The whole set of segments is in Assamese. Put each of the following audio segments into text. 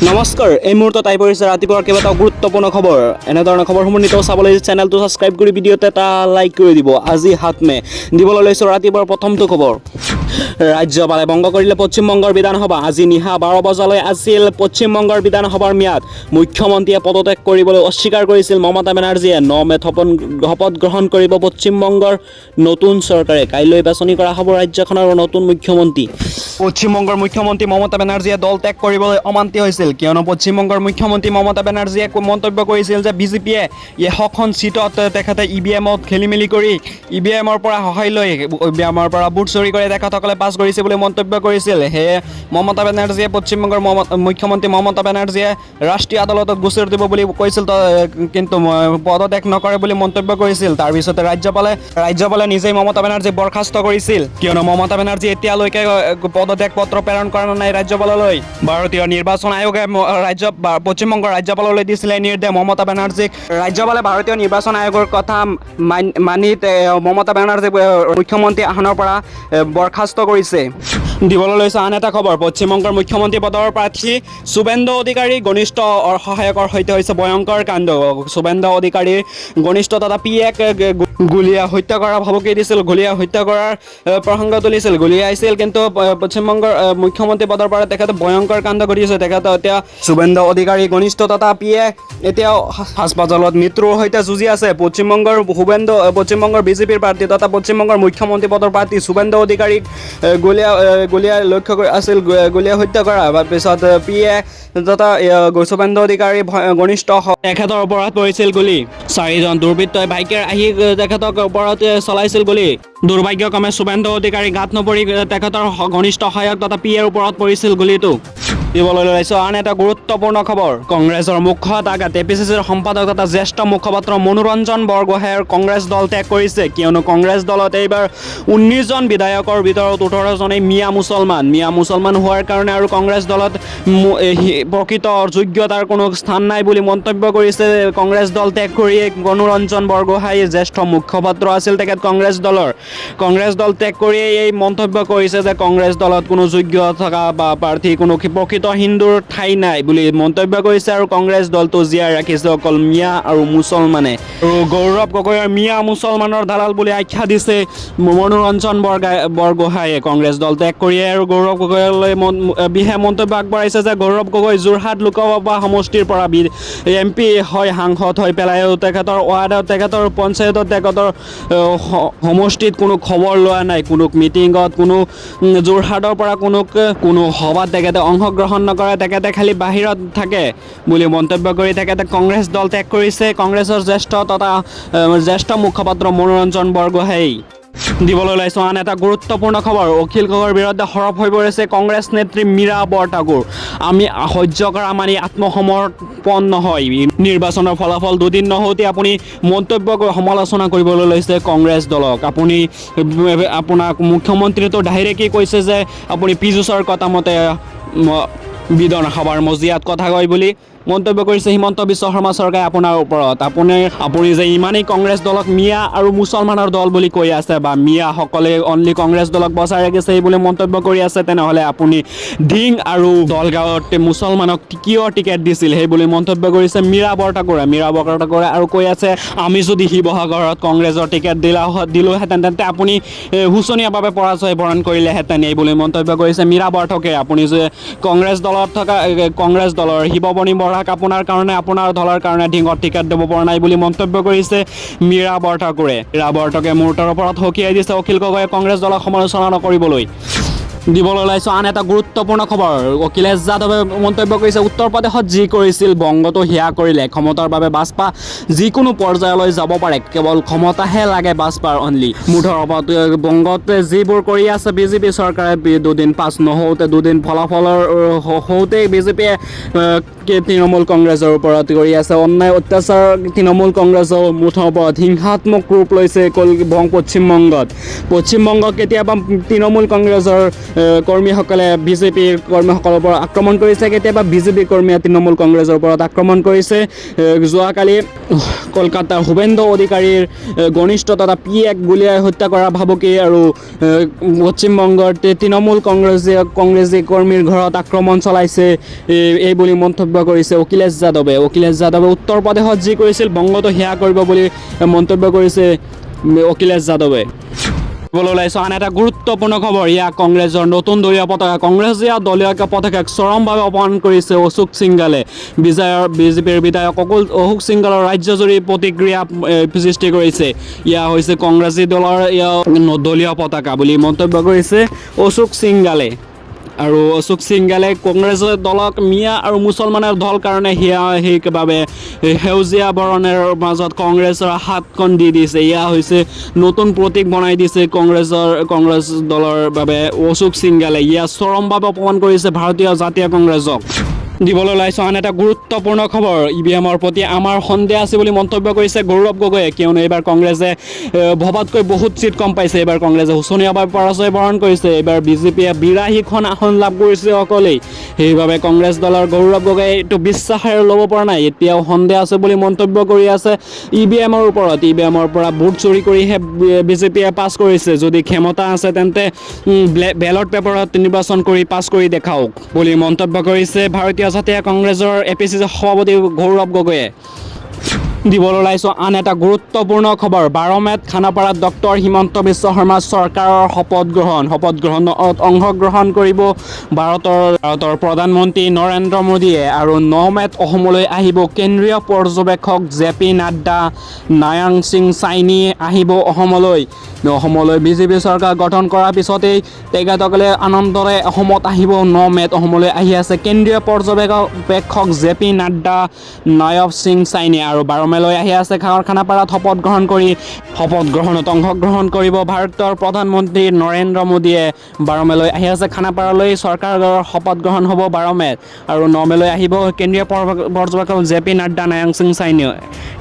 নমস্কাৰ এই মুহূৰ্তত আহি পৰিছে ৰাতিপুৱাৰ কেইবাটাও গুৰুত্বপূৰ্ণ খবৰ এনেধৰণৰ খবৰসমূহ নিতৌ চাবলৈ চেনেলটো ছাবস্ক্ৰাইব কৰি ভিডিঅ'তে এটা লাইক কৰি দিব আজি 7 মে দিবলৈ লৈছোঁ ৰাতিপুৱাৰ প্ৰথমটো খবৰ ৰাজ্যপালে ভংগ কৰিলে পশ্চিমবংগৰ বিধানসভা আজি নিশা 12 বজালৈ আছিল পশ্চিমবংগৰ বিধানসভাৰ ম্যাদ মুখ্যমন্ত্ৰীয়ে পদত্যাগ কৰিবলৈ অস্বীকাৰ কৰিছিল মমতা বেনাৰ্জীয়ে 9 মে শপত গ্ৰহণ কৰিব পশ্চিমবংগৰ নতুন চৰকাৰে কাইলৈ বাছনি কৰা হ'ব ৰাজ্যখনৰ নতুন মুখ্যমন্ত্ৰী পশ্চিমবংগৰ মুখ্যমন্ত্ৰী মমতা বেনাৰ্জীয়ে দল ত্যাগ কৰিবলৈ অমান্তি হৈছিল কিয়নো পশ্চিমবংগৰ মুখ্যমন্ত্ৰী মমতা বেনাৰ্জীয়ে মন্তব্য কৰিছিল যে বিজেপিয়ে 100খন সিটত তেখেতে ইভিএমত খেলিমেলি কৰি ইভিএমৰ পৰা সহায় লৈ ইভিএমৰ পৰা বুট চুৰি কৰি তেখেতসকলে পাছ কৰিছে বুলি মন্তব্য কৰিছিল সেয়ে মমতা বেনাৰ্জীয়ে পশ্চিমবংগৰ মুখ্যমন্ত্ৰী মমতা বেনাৰ্জীয়ে ৰাষ্ট্ৰীয় আদালতত গোচৰ দিব বুলি কৈছিল কিন্তু পদত্যাগ নকৰে বুলি মন্তব্য কৰিছিল তাৰ পিছতে ৰাজ্যপালে নিজেই মমতা বেনাৰ্জীক বৰখাস্ত কৰিছিল কিয়নো মমতা বেনাৰ্জী এতিয়ালৈকে পদত্যাগ পত্ৰ প্ৰেৰণ কৰা নাই ৰাজ্যপাললৈ ভাৰতীয় নিৰ্বাচন আয়োগে পশ্চিমবংগৰ ৰাজ্যপাললৈ দিছিলে নিৰ্দেশ মমতা বেনাৰ্জীক ৰাজ্যপালে ভাৰতীয় নিৰ্বাচন আয়োগৰ কথা মানি মমতা বেনাৰ্জীক মুখ্যমন্ত্ৰী আসনৰ পৰা বৰখাস্ত কৰিছে দিবলৈ লৈছে আন এটা খবৰ পশ্চিমবংগৰ মুখ্যমন্ত্ৰী পদৰ প্ৰাৰ্থী শুভেন্দু অধিকাৰী ঘনিষ্ঠ সহায়কৰ সৈতে হৈছে ভয়ংকৰ কাণ্ড শুভেন্দু অধিকাৰীৰ ঘনিষ্ঠ তথা পিএক গুলীয়া হত্যা কৰাৰ ভাবুকি দিছিল গুলীয়া হত্যা কৰাৰ প্ৰসংগ তুলিছিল গুলীয়াইছিল কিন্তু পশ্চিমবংগৰ মুখ্যমন্ত্ৰী পদৰ পৰা তেখেতে ভয়ংকৰ কাণ্ড ঘটিছে তেখেতে এতিয়া শুভেন্দু অধিকাৰী ঘনিষ্ঠ তথা পিএ এতিয়াও হাস্পাতালত মৃত্যুৰ সৈতে যুঁজি আছে পশ্চিমবংগৰ বিজেপিৰ প্ৰাৰ্থী তথা পশ্চিমবংগৰ মুখ্যমন্ত্ৰী পদৰ প্ৰাৰ্থী শুভেন্দু অধিকাৰীক গুলীয়া লক্ষ্য কৰি আছিল গুলীয়া হত্যা কৰা তাৰপিছত পিএ তথা শুভেন্দু অধিকাৰী ঘনিষ্ঠ তেখেতৰ ওপৰত পৰিছিল গুলী 4জন দুৰ্বৃত্তই বাইকেৰে আহি তেখেতক ওপৰত চলাইছিল গুলী দুৰ্ভাগ্যক্ৰমে শুভেন্দু অধিকাৰী গাত নপৰি তেখেতৰ ঘনিষ্ঠ সহায়ক তথা পিএৰ ওপৰত পৰিছিল গুলীটো দিবলৈ লৈছোঁ আন এটা গুৰুত্বপূৰ্ণ খবৰ কংগ্ৰেছৰ মুখ্য তাগাত এপিচিচিৰ সম্পাদক তথা জ্যেষ্ঠ মুখপাত্ৰ মনোৰঞ্জন বৰগোহাঁইৰ কংগ্ৰেছ দল ত্যাগ কৰিছে কিয়নো কংগ্ৰেছ দলত এইবাৰ 19জন বিধায়কৰ ভিতৰত 18জনেই মিয়া মুছলমান হোৱাৰ কাৰণে আৰু কংগ্ৰেছ দলত প্ৰকৃত যোগ্যতাৰ কোনো স্থান নাই বুলি মন্তব্য কৰিছে কংগ্ৰেছ দল ত্যাগ কৰি মনোৰঞ্জন বৰগোহাঁই জ্যেষ্ঠ মুখপাত্ৰ আছিল তেখেত কংগ্ৰেছ দল ত্যাগ কৰি এই মন্তব্য কৰিছে যে কংগ্ৰেছ দলত কোনো যোগ্য থকা বা প্ৰাৰ্থী কোনো প্ৰকৃত হিন্দুৰ ঠাই নাই বুলি মন্তব্য কৰিছে আৰু কংগ্ৰেছ দলটো জীয়াই ৰাখিছে অকল মিয়া আৰু মুছলমানে আৰু গৌৰৱ গগৈৰ মিয়া মুছলমানৰ দালাল বুলি আখ্যা দিছে মনোৰঞ্জন বৰগোহাঁইয়ে কংগ্ৰেছ দল ত্যাগ কৰিয়ে আৰু গৌৰৱ গগৈলৈ বিশেষ মন্তব্য আগবঢ়াইছে যে গৌৰৱ গগৈ যোৰহাট লোকসভা সমষ্টিৰ পৰা MP হয় সাংসদ হৈ পেলাইও তেখেতৰ ৱাৰ্ডত তেখেতৰ পঞ্চায়তত তেখেতৰ সমষ্টিত কোনো খবৰ লোৱা নাই কোনো মিটিঙত কোনো যোৰহাটৰ পৰা কোনো সভাত তেখেতে অংশগ্ৰহণ নকৰে তেখেতে খালি বাহিৰত থাকে বুলি মন্তব্য কৰি তেখেতে কংগ্ৰেছ দল ত্যাগ কৰিছে কংগ্ৰেছৰ জ্যেষ্ঠ মুখপাত্ৰ মনোৰঞ্জন বৰগোহাঁই দিবলৈ লৈছোঁ আন এটা গুৰুত্বপূৰ্ণ খবৰ অখিল গগৈৰ বিৰুদ্ধে সৰব হৈ পৰিছে কংগ্ৰেছ নেত্ৰী মীৰা বৰঠাকুৰ আমি সহ্য কৰা মানি আত্মসমৰ্পণ নহয় নিৰ্বাচনৰ ফলাফল দুদিন নহওঁতে আপুনি মন্তব্য সমালোচনা কৰিবলৈ লৈছে কংগ্ৰেছ দলক আপুনি আপোনাৰ মুখ্যমন্ত্ৰীটো ডাইৰেক্টলি কৈছে যে আপুনি পীযুষৰ কথা মতে বিধানসভাৰ মজিয়াত কথা কয় বুলি মন্তব্য কৰিছে হিমন্ত বিশ্ব শৰ্মা চৰকাৰে আপোনাৰ ওপৰত আপুনি যে ইমানেই কংগ্ৰেছ দলক মিয়া আৰু মুছলমানৰ দল বুলি কৈ আছে বা মিয়াসকলে অনলি কংগ্ৰেছ দলক বচাই ৰাখিছে এই বুলি মন্তব্য কৰি আছে তেনেহ'লে আপুনি ঢিং আৰু দলগাঁৱত মুছলমানক কিয় টিকেট দিছিল সেই বুলি মন্তব্য কৰিছে মীৰা বৰঠাকুৰে আৰু কৈ আছে আমি যদি শিৱসাগৰত কংগ্ৰেছৰ টিকেট দিলোহেঁতেন তেন্তে আপুনি শোচনীয়ভাৱে পৰাজয় বৰণ কৰিলেহেঁতেন এই বুলি মন্তব্য কৰিছে মীৰা বৰঠাকুৰে আপুনি যে কংগ্ৰেছ দলৰ শিৱমণি বৰাক আপোনাৰ দলৰ কাৰণে ঢিঙত টিকেট দিব পৰা নাই বুলি মন্তব্য কৰিছে মীৰা বৰঠাকুৰে মুহূৰ্তৰ ওপৰত সকীয়াই দিছে অখিল গগৈয়ে কংগ্ৰেছ দলক সমালোচনা নকৰিবলৈ দিবলৈ ওলাইছোঁ আন এটা গুৰুত্বপূৰ্ণ খবৰ অখিলেশ যাদৱে মন্তব্য কৰিছে উত্তৰ প্ৰদেশত যি কৰিছিল বংগতো সেয়া কৰিলে ক্ষমতাৰ বাবে বাজপা যিকোনো পৰ্যায়লৈ যাব পাৰে কেৱল ক্ষমতাহে লাগে বাজপাৰ অনলি মুঠৰ ওপৰত বংগত যিবোৰ কৰি আছে বিজেপি চৰকাৰে দুদিন পাছ নহওঁতে দুদিন ফলাফলৰ হওঁতেই বিজেপিয়ে তৃণমূল কংগ্ৰেছৰ ওপৰত কৰি আছে অন্যায় অত্যাচাৰ তৃণমূল কংগ্ৰেছৰ মুঠৰ ওপৰত হিংসাত্মক ৰূপ লৈছে পশ্চিমবংগত কেতিয়াবা তৃণমূল কংগ্ৰেছৰ কৰ্মীসকলে বিজেপিৰ কৰ্মীসকলৰ ওপৰত আক্ৰমণ কৰিছে, কেতিয়াবা বিজেপি কৰ্মীয়ে তৃণমূল কংগ্ৰেছৰ ওপৰত আক্ৰমণ কৰিছে। যোৱাকালি কলকাতাৰ শুভেন্দু অধিকাৰীৰ ঘনিষ্ঠতা পিএক গুলীয়াই হত্যা কৰা ভাবুকি আৰু পশ্চিমবংগৰ তৃণমূল কংগ্ৰেছী কৰ্মীৰ ঘৰত আক্ৰমণ চলাইছে এই বুলি মন্তব্য কৰিছে অখিলেশ যাদৱে। অখিলেশ যাদৱে উত্তৰ প্ৰদেশত যি কৰিছিল বংগতো সেয়া কৰিব বুলি মন্তব্য কৰিছে অখিলেশ যাদৱে। ওলাইছোঁ আন এটা গুৰুত্বপূৰ্ণ খবৰ, ইয়াক কংগ্ৰেছৰ নতুন দলীয় পতাকা, কংগ্ৰেছীয় দলীয় পতাকাক চৰমভাৱে অপমান কৰিছে অশোক সিংগালে। বিজেপিৰ বিধায়ক অশোক সিংগালৰ ৰাজ্যজুৰি প্ৰতিক্ৰিয়া সৃষ্টি কৰিছে। ইয়া হৈছে কংগ্ৰেছী দলৰ দলীয় পতাকা বুলি মন্তব্য কৰিছে অশোক সিংগালে। আৰু অশোক সিংগালে কংগ্ৰেছৰ দলক মিয়া আৰু মুছলমানৰ দল কাৰণে সেইবাবে সেউজীয়া বৰণৰ মাজত কংগ্ৰেছৰ হাতখন দি দিছে। এয়া হৈছে নতুন প্ৰতীক বনাই দিছে কংগ্ৰেছ দলৰ বাবে অশোক সিংগালে। ইয়া চৰমভাৱে অপমান কৰিছে ভাৰতীয় জাতীয় কংগ্ৰেছক। দিবলৈ ওলাইছোঁ আন এটা গুৰুত্বপূৰ্ণ খবৰ, EVM-ৰ প্ৰতি আমাৰ সন্দেহ আছে বুলি মন্তব্য কৰিছে গৌৰৱ গগৈয়ে, কিয়নো এইবাৰ কংগ্ৰেছে ভবাতকৈ বহুত চিট কম পাইছে। এইবাৰ কংগ্ৰেছে শোচনীয়ভাৱে পৰাজয় বৰণ কৰিছে। এইবাৰ বিজেপিয়ে 82খন আসন লাভ কৰিছে অকলেই। সেইবাবে কংগ্ৰেছ দলৰ গৌৰৱ গগৈয়ে এইটো বিশ্বাসেৰে ল'ব পৰা নাই, এতিয়াও সন্দেহ আছে বুলি মন্তব্য কৰি আছে EVM-ৰ ওপৰত। EVM-ৰ পৰা ভোট চুৰি কৰিহে বিজেপিয়ে পাছ কৰিছে। যদি ক্ষমতা আছে তেন্তে বেলট পেপাৰত নিৰ্বাচন কৰি পাছ কৰি দেখাওক বুলি মন্তব্য কৰিছে ভাৰতীয় জাতীয় কংগ্ৰেছৰ APCC সভাপতি গৌৰৱ গগৈয়ে। দিবলৈ ওলাইছোঁ আন এটা গুৰুত্বপূৰ্ণ খবৰ, 12 মে'ত খানাপাৰাত ডক্টৰ হিমন্ত বিশ্ব শৰ্মা চৰকাৰৰ শপত গ্ৰহণত অংশগ্ৰহণ কৰিব ভাৰতৰ প্ৰধানমন্ত্ৰী নৰেন্দ্ৰ মোদীয়ে। আৰু 9 মে'ত অসমলৈ আহিব কেন্দ্ৰীয় পৰ্যবেক্ষক JP নাড্ডা, নায়াং সিং চাইনি আহিব অসমলৈ। বিজেপি চৰকাৰ গঠন কৰাৰ পিছতেই তেখেতসকলে আনন্দৰে অসমত আহিব। 9 মে'ত অসমলৈ আহি আছে কেন্দ্ৰীয় পৰ্যবেক্ষক JP নাড্ডা, নায়ব সিং চাইনি। আৰু 12 মে'লৈ আহি আছে খানাপাৰাত শপত গ্ৰহণত অংশগ্ৰহণ কৰিব ভাৰতৰ প্ৰধানমন্ত্ৰী নৰেন্দ্ৰ মোদীয়ে। 12 মে'লৈ আহি আছে খানাপাৰালৈ চৰকাৰৰ শপত গ্ৰহণ হ'ব 12 মে'ত। আৰু 9 মে'লৈ আহিব কেন্দ্ৰীয় পৰ্যবেক্ষক JP নাড্ডা, নায়াং সিং চাইনি।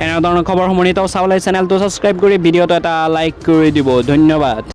এনেধৰণৰ খবৰসমূহ নিতৌ চাবলৈ চেনেলটো ছাবস্ক্ৰাইব কৰি ভিডিঅ'টো এটা লাইক কৰি দিব। ধন্যবাদ।